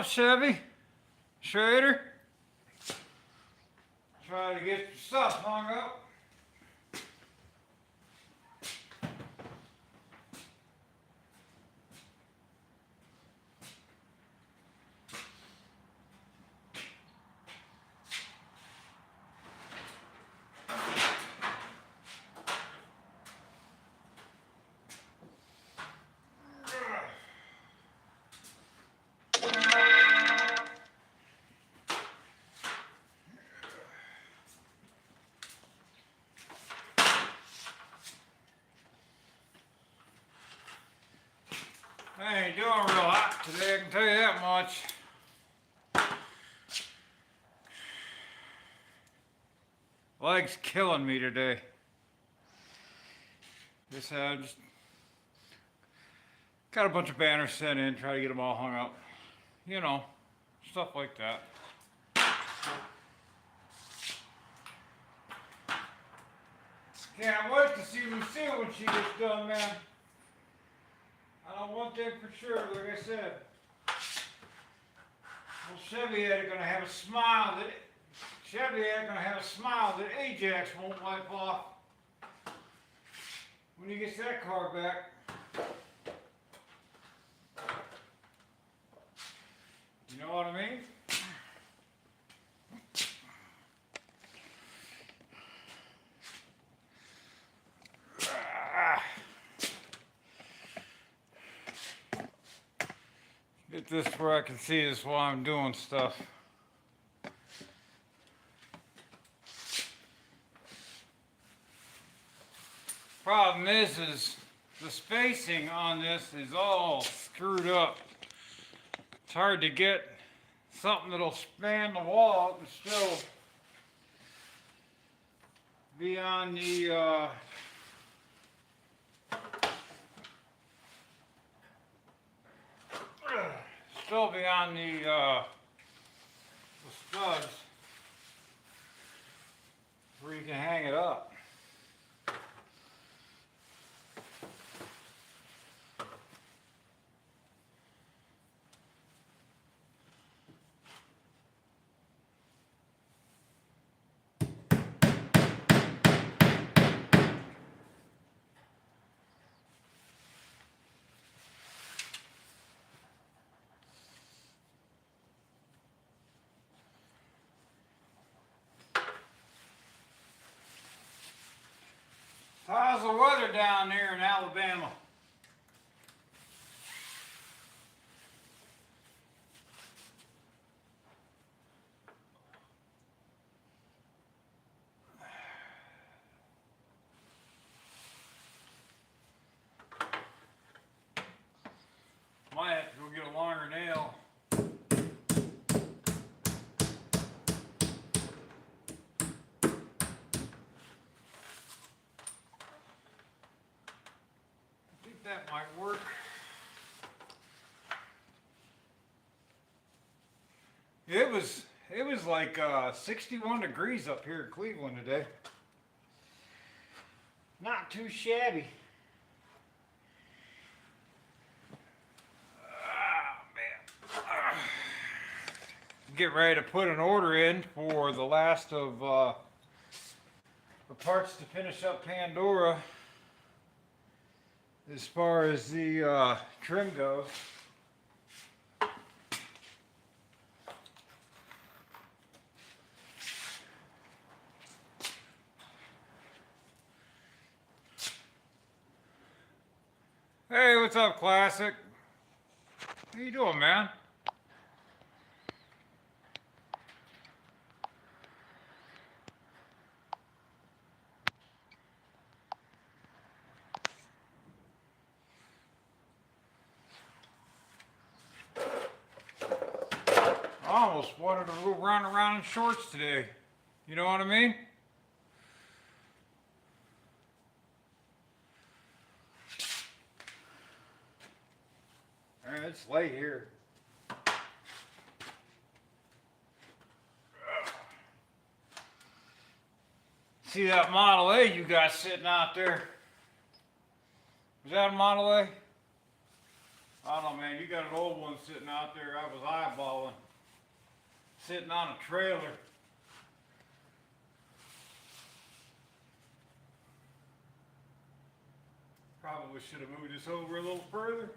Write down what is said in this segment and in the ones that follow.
Chevy? Schrader? Try to get your stuff hung up. I ain't doing real hot today, I can tell you that much. Leg's killing me today. Just got a bunch of banners sent in, try to get them all hung up. You know, stuff like that. Can't wait to see Lucille when she gets done, man. I know one thing for sure, like I said. Well, Chevyette gonna have a smile that Ajax won't wipe off when he gets that car back. You know what I mean? Get this where I can see this while I'm doing stuff. Problem is the spacing on this is all screwed up. It's hard to get something that'll span the wall and still be on the studs where you can hang it up. How's the weather down there in Alabama? Might have to go get a longer nail. That might work. It was like 61 degrees up here in Cleveland today. Not too shabby. Man. Get ready to put an order in for the last of the parts to finish up Pandora. As far as the trim goes. Hey, what's up, Classic? How you doing, man? I almost wanted to go run around in shorts today. You know what I mean? Alright, it's late here. See that Model A you got sitting out there? Is that a Model A? I don't know, man, you got an old one sitting out there I was eyeballing. Sitting on a trailer. Probably should have moved this over a little further.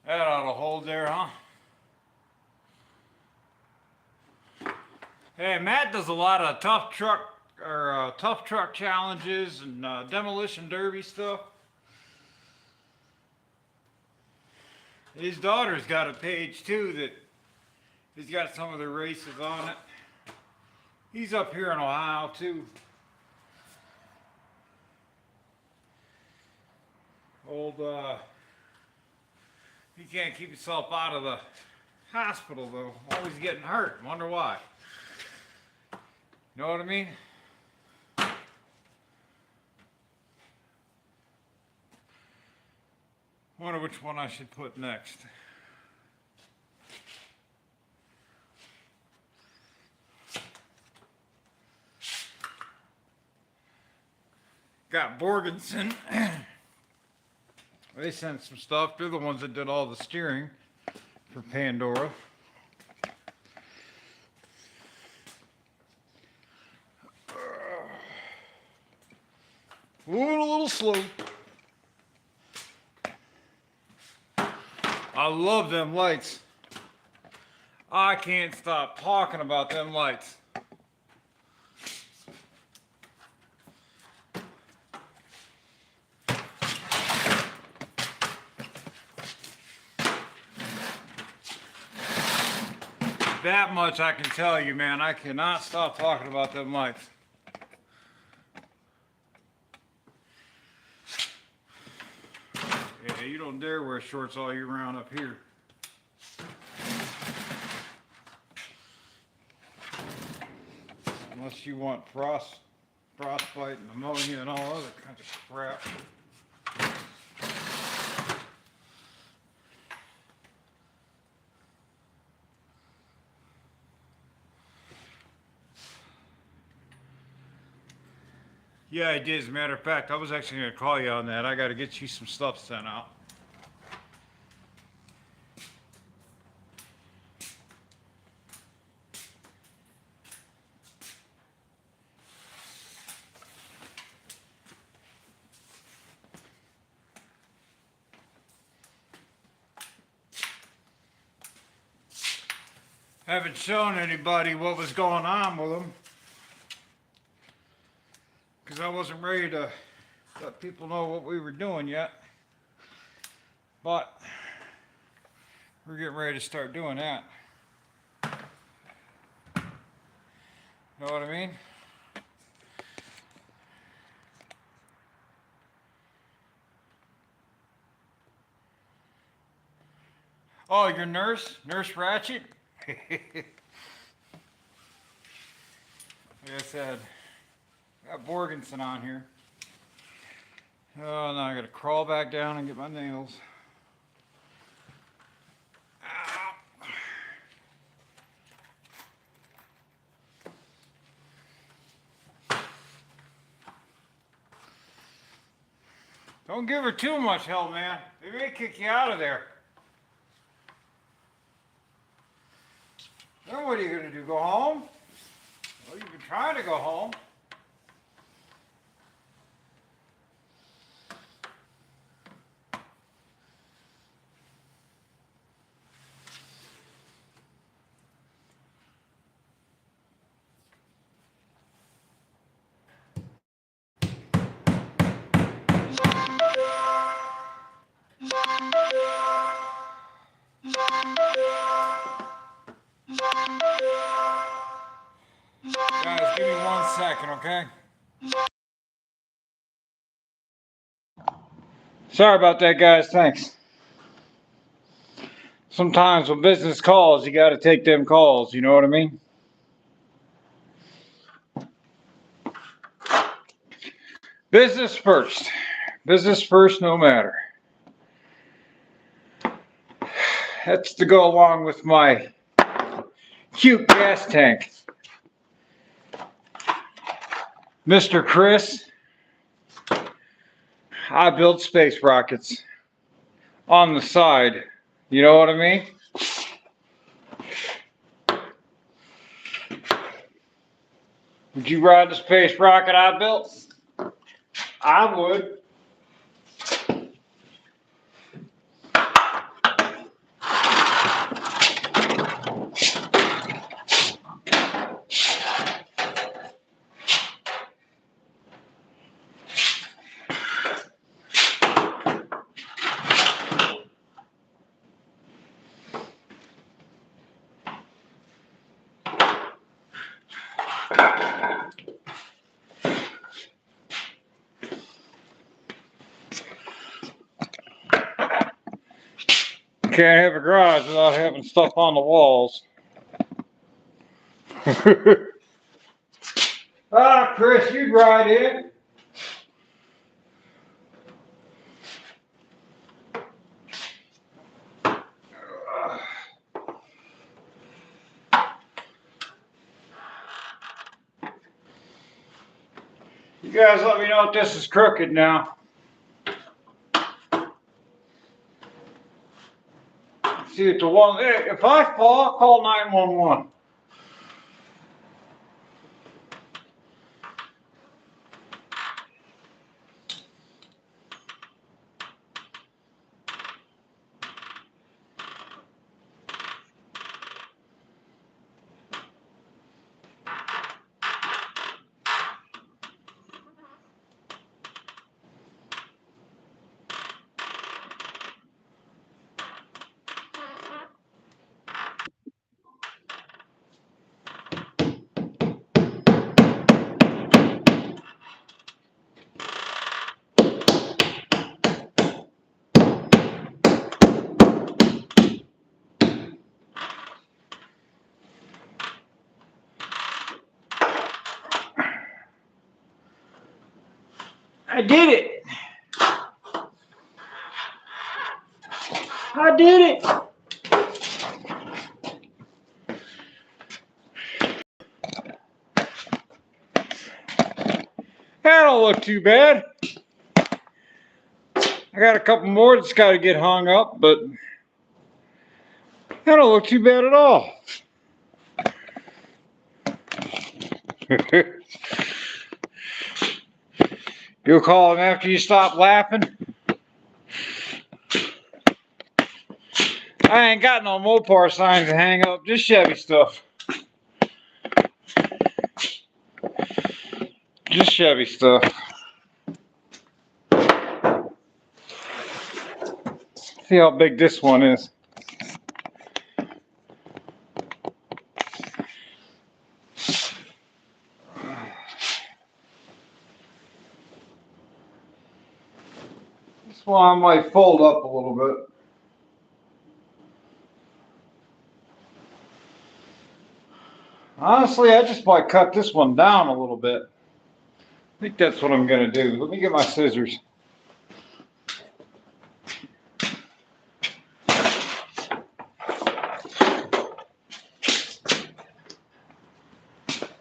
That ought to hold there, huh? Hey, Matt does a lot of tough truck challenges and demolition derby stuff. His daughter's got a page too that he's got some of the races on it. He's up here in Ohio too. He can't keep himself out of the hospital though. Always getting hurt. Wonder why. Know what I mean? Wonder which one I should put next. Got Borgenson. They sent some stuff. They're the ones that did all the steering for Pandora. Moving a little slow. I love them lights. I can't stop talking about them lights. That much I can tell you, man. I cannot stop talking about them lights. Yeah, you don't dare wear shorts all year round up here. Unless you want frostbite and pneumonia and all other kinds of crap. Yeah, I did. As a matter of fact, I was actually going to call you on that. I got to get you some stuff sent out. Haven't shown anybody what was going on with them, because I wasn't ready to let people know what we were doing yet. But we're getting ready to start doing that. Know what I mean? Oh, your nurse? Nurse Ratchet? Like I said, got Borgenson on here. Oh, now I gotta crawl back down and get my nails. Ow. Don't give her too much help, man. They may kick you out of there. Then what are you gonna do, go home? Well, you can try to go home. okay? Sorry about that, guys. Thanks. Sometimes when business calls, you got to take them calls. You know what I mean? Business first. Business first, no matter. That's to go along with my cute gas tank. Mr. Chris, I build space rockets on the side. You know what I mean? Would you ride the space rocket I built? I would. Can't have a garage without having stuff on the walls. Ah, Chris, you'd ride in. You guys let me know if this is crooked now. See if the one, if I fall, I'll call 911. I did it. I did it. That don't look too bad. I got a couple more that's got to get hung up, but that don't look too bad at all. You'll call him after you stop laughing? I ain't got no Mopar signs to hang up, just Chevy stuff. Just Chevy stuff. See how big this one is. This one I might fold up a little bit. Honestly, I just might cut this one down a little bit. I think that's what I'm going to do. Let me get my scissors.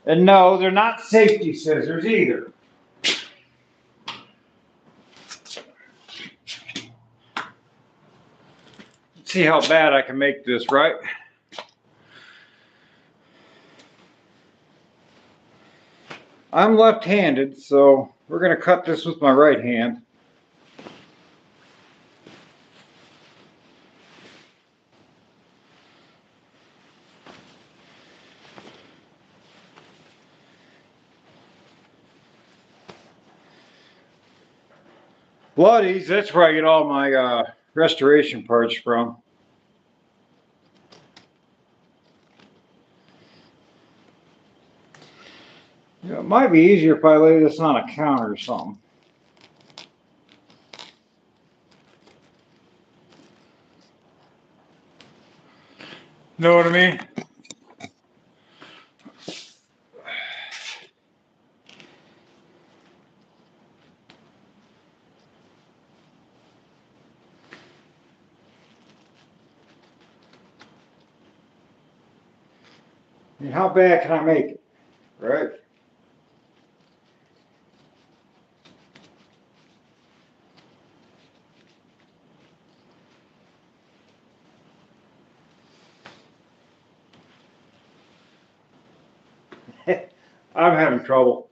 And no, they're not safety scissors either. Let's see how bad I can make this, right? I'm left-handed, so we're going to cut this with my right hand. Bloodies, that's where I get all my restoration parts from. It might be easier if I lay this on a counter or something. Know what I mean? I mean, how bad can I make it? Right? I'm having trouble.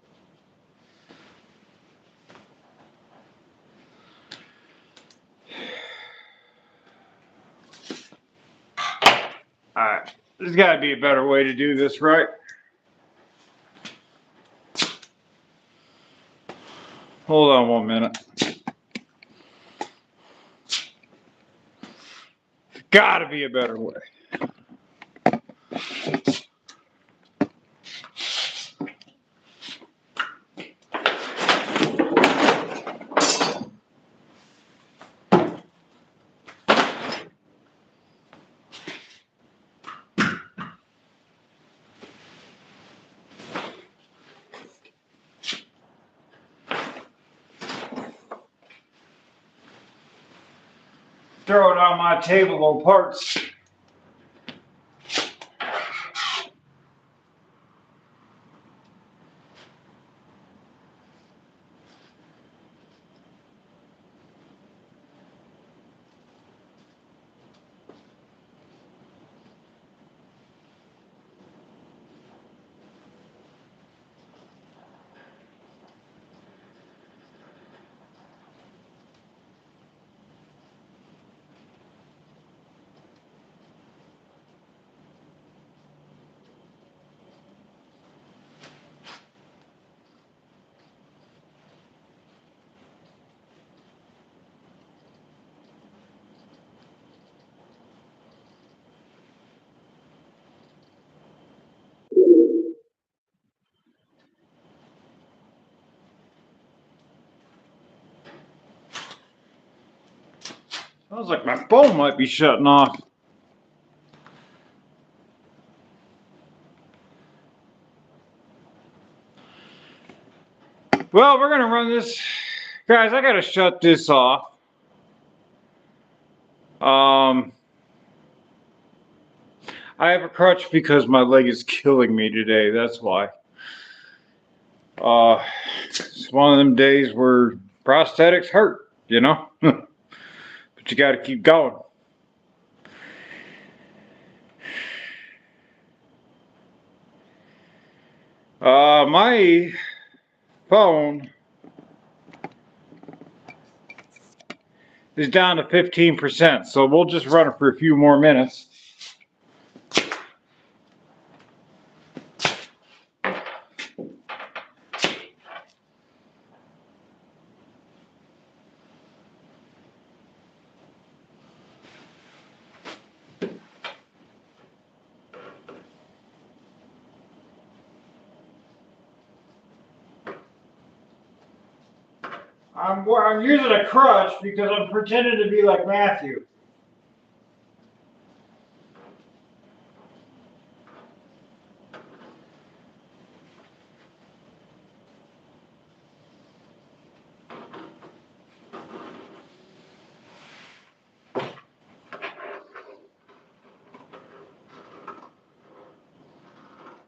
Alright, there's got to be a better way to do this, right? Hold on 1 minute. Got to be a better way. Throw it on my table of parts. Sounds like my phone might be shutting off. Well, we're gonna run this. Guys, I gotta shut this off. I have a crutch because my leg is killing me today. That's why. It's one of them days where prosthetics hurt, you know? But you gotta keep going. My phone is down to 15%, so we'll just run it for a few more minutes. I'm using a crutch because I'm pretending to be like Matthew.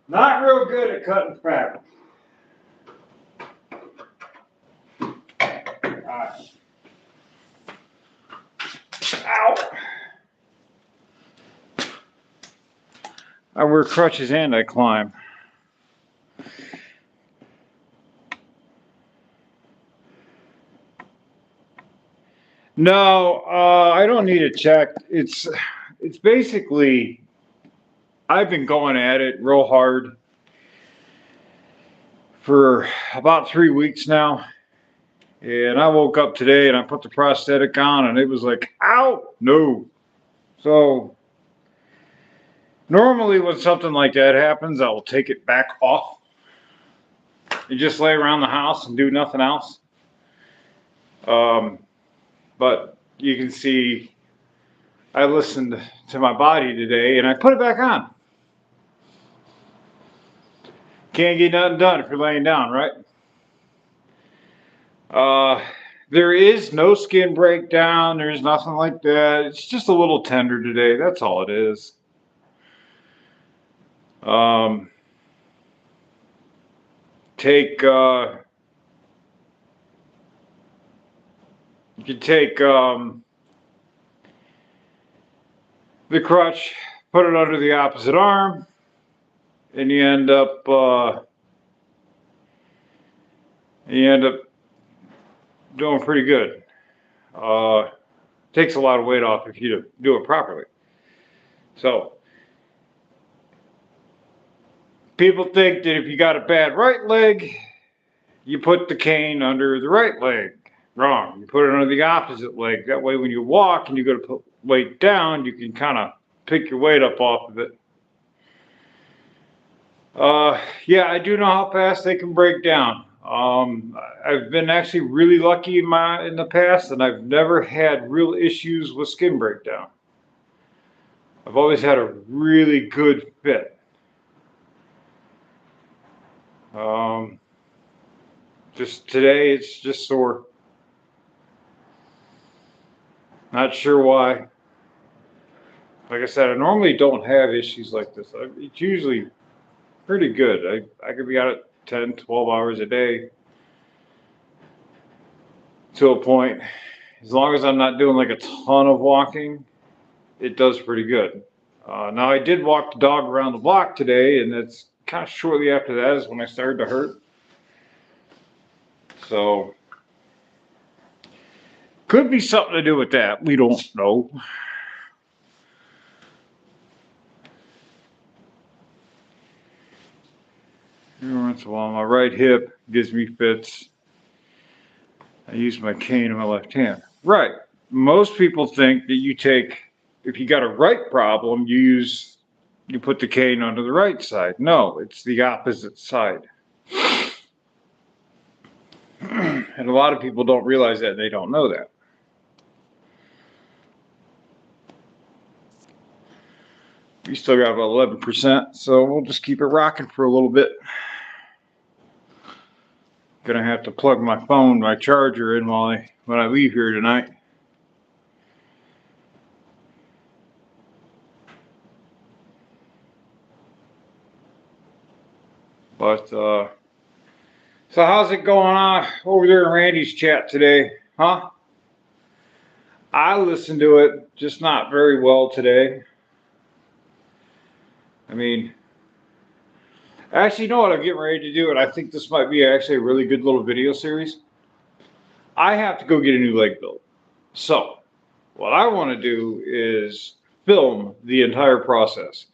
Not real good at cutting fabric. Alright. Ow! I wear crutches and I climb. No, I don't need it checked. It's basically, I've been going at it real hard for about 3 weeks now. And I woke up today and I put the prosthetic on and it was like, ow, no. So normally when something like that happens, I will take it back off. You just lay around the house and do nothing else. But you can see I listened to my body today and I put it back on. Can't get nothing done if you're laying down, right? There is no skin breakdown. There's nothing like that. It's just a little tender today. That's all it is. You can take the crutch, put it under the opposite arm, and you end up doing pretty good. Takes a lot of weight off if you do it properly. So people think that if you got a bad right leg, you put the cane under the right leg. Wrong. You put it under the opposite leg. That way when you walk and you go to put weight down, you can kind of pick your weight up off of it. Yeah, I do know how fast they can break down. I've been actually really lucky in the past, and I've never had real issues with skin breakdown. I've always had a really good fit. Just today, it's just sore. Not sure why. Like I said, I normally don't have issues like this. It's usually pretty good. I could be out at 10, 12 hours a day to a point. As long as I'm not doing like a ton of walking, it does pretty good. Now I did walk the dog around the block today, and that's kind of shortly after that is when I started to hurt. So could be something to do with that. We don't know. Every once in a while, my right hip gives me fits. I use my cane in my left hand. Right. Most people think that if you got a right problem, you put the cane under the right side. No, it's the opposite side. And a lot of people don't realize that. They don't know that. We still got about 11%, so we'll just keep it rocking for a little bit. Gonna have to plug my charger in when I leave here tonight. But so how's it going on over there in Randy's chat today, huh? I listened to it, just not very well today. I mean, actually, you know what? I'm getting ready to do, and I think this might be actually a really good little video series. I have to go get a new leg built. So, what I want to do is film the entire process.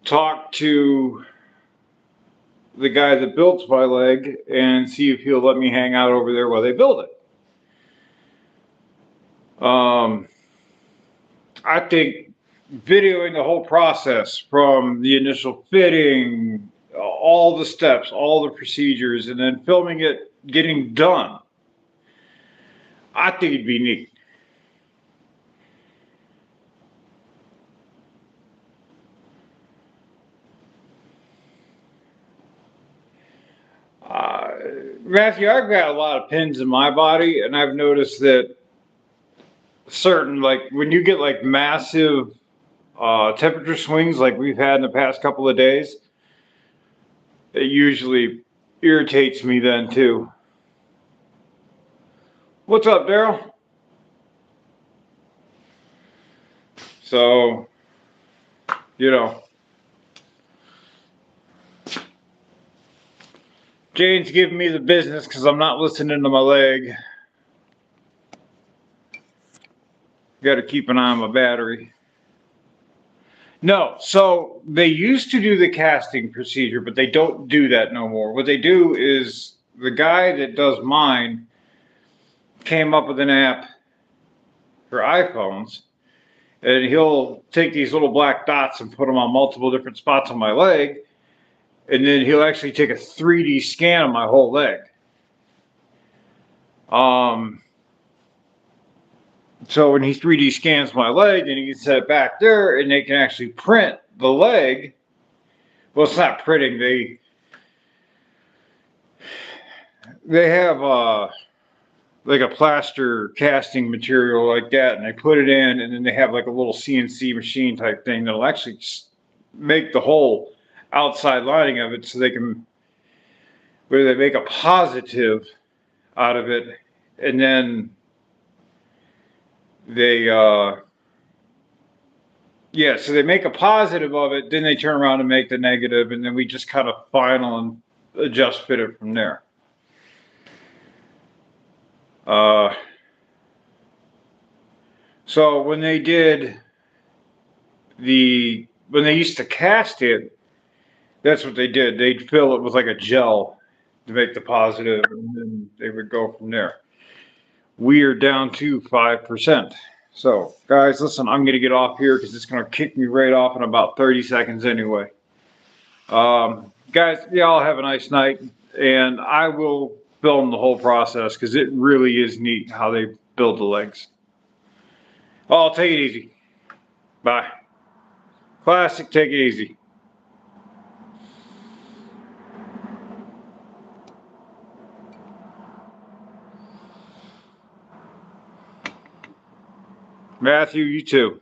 Talk to the guy that built my leg and see if he'll let me hang out over there while they build it. I think videoing the whole process from the initial fitting, all the steps, all the procedures, and then filming it getting done, I think it'd be neat. Matthew, I've got a lot of pins in my body, and I've noticed that like when you get like massive temperature swings like we've had in the past couple of days, it usually irritates me then too. What's up, Daryl? So, you know, Jane's giving me the business because I'm not listening to my leg. Got to keep an eye on my battery. No, so they used to do the casting procedure, but they don't do that no more. What they do is the guy that does mine came up with an app for iPhones, and he'll take these little black dots and put them on multiple different spots on my leg, and then he'll actually take a 3D scan of my whole leg. So when he 3D scans my leg, and he can set it back there, and they can actually print the leg. Well, it's not printing. They have like a plaster casting material like that, and they put it in, and then they have like a little CNC machine type thing that'll actually make the whole outside lining of it, so they can, where they make a positive out of it, and then they yeah, so they make a positive of it, then they turn around and make the negative, and then we just kind of final and adjust fit it from there. So when they did when they used to cast it, that's what they did. They'd fill it with like a gel to make the positive, and then they would go from there. We are down to 5%. So, guys, listen, I'm going to get off here because it's going to kick me right off in about 30 seconds anyway. Guys, y'all have a nice night, and I will film the whole process because it really is neat how they build the legs. Oh, take it easy. Bye. Classic, take it easy. Matthew, you too.